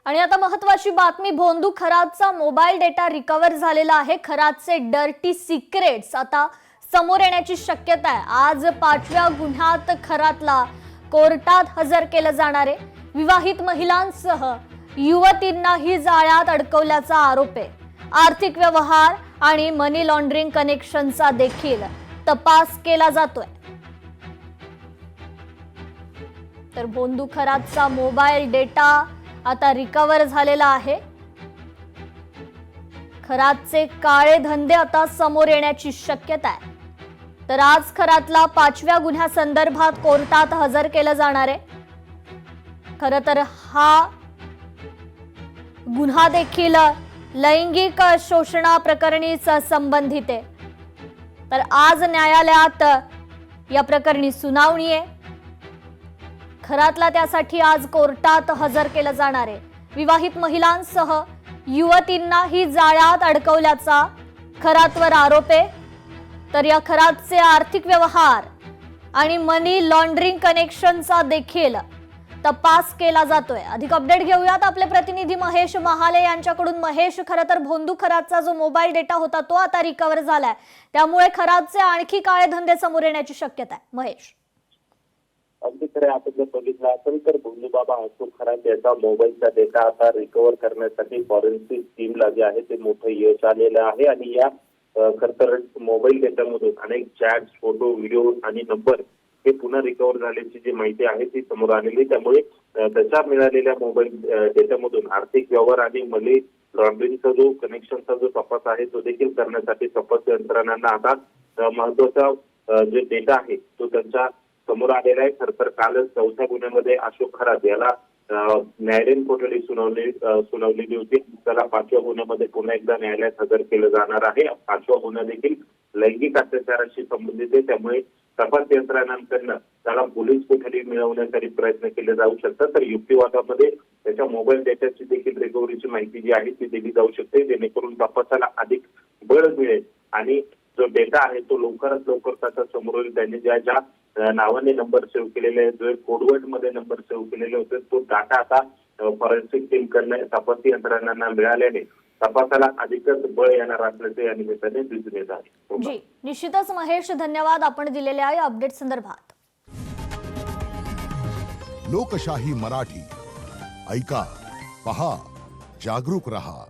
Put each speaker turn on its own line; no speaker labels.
आणि आता महत्त्वाची बातमी, भोंदू खरातचा मोबाईल डेटा रिकव्हर झालेला आहे। खरातचे डर्टी सिक्रेट्स आता समोर येण्याची शक्यता आहे। आज 5व्या गुन्ह्यात खरातला कोर्टात हजर केलं जाणार आहे। विवाहित महिलांसह युवतींनाही जाळ्यात अडकवल्याचा आरोप आहे। आर्थिक व्यवहार आणि मनी लॉन्ड्रिंग कनेक्शनचा देखील तपास केला जातोय। तर भोंदू खरातचा मोबाईल डेटा आता रिकव्हर झालेला आहे। खरातचे काळे धंदे आता समोर येण्याची शक्यता आहे। तर आज खरातला 5व्या गुन्ह्यासंदर्भात कोर्टात हजर केलं जाणार आहे। खरं तर हा गुन्हा देखील लैंगिक शोषणा प्रकरणी संबंधित आहे। तर आज न्यायालयात या प्रकरणी सुनावणी आहे। खरातला त्यासाठी आज कोर्टात हजर केलं जाणार आहे। विवाहित महिलांसह युवतींनाही जाळ्यात अडकवल्याचा खरातवर आरोप आहे। तर या खरातचे आर्थिक व्यवहार आणि मनी लॉन्ड्रिंग कनेक्शनचा देखील तपास केला जातोय। अधिक अपडेट घेऊयात आपले प्रतिनिधी महेश महाले यांच्याकडून। महेश, खरं तर भोंदू खरातचा जो मोबाईल डेटा होता तो आता रिकव्हर झालाय, त्यामुळे खरातचे आणखी काळे धंदे समोर येण्याची शक्यता आहे। महेश,
अगदी खरं, आपण जर बघितलं असेल तर भोंदूबाबा अशोक खरात याचा मोबाईलचा डेटा आता रिकव्हर करण्यासाठी फॉरेन्सिक टीमला जे आहे ते मोठं यश आलेलं आहे। आणि या खरं तर मोबाईल डेटामधून अनेक चॅट्स, फोटो, व्हिडिओ आणि नंबर हे पुन्हा रिकव्हर झाल्याची जी माहिती आहे ती समोर आलेली। त्यामुळे त्याच्या मिळालेल्या मोबाईल डेटामधून आर्थिक व्यवहार आणि मनी लॉन्ड्रिंगचा जो कनेक्शनचा जो तपास आहे तो देखील करण्यासाठी तपास यंत्रणांना आता महत्वाचा जे डेटा आहे तो त्यांच्या समोर आलेला आहे। खरं तर कालच 4थ्या गुन्ह्यामध्ये अशोक खरात याला न्यायालयीन कोठडी सुनावलेली होती। त्याला 5व्या गुन्ह्यामध्ये पुन्हा एकदा न्यायालयात हजर केलं जाणार आहे। 5वा गुन्हा देखील लैंगिक अत्याचाराशी संबंधित आहे, त्यामुळे तपास यंत्रणांकडनं त्याला पोलीस कोठडी मिळवण्यासाठी प्रयत्न केले जाऊ शकतात। तर युक्तिवादामध्ये त्याच्या मोबाईल डेटाची देखील रिकव्हरीची माहिती जी आहे ती दिली जाऊ शकते, जेणेकरून तपासाला अधिक बळ मिळेल आणि जो डेटा आहे तो लवकरात लवकर त्याच्या समोर येईल। त्यांनी ज्या नावाने नंबर सेव्ह केलेले, जो कोडवर्ड मध्ये नंबर सेव्ह केलेले होते, तो डाटा आता फॉरेन्सिक टीम कडनं तपास यंत्रणांना मिळाल्याने तपासाला अधिकच बळ येणार असल्याचे या निमित्ताने दिसून येत आहे।
जी, निश्चितच महेश, धन्यवाद आपण दिलेल्या या अपडेट संदर्भात।
लोकशाही मराठी ऐका, पहा, जागरूक रहा।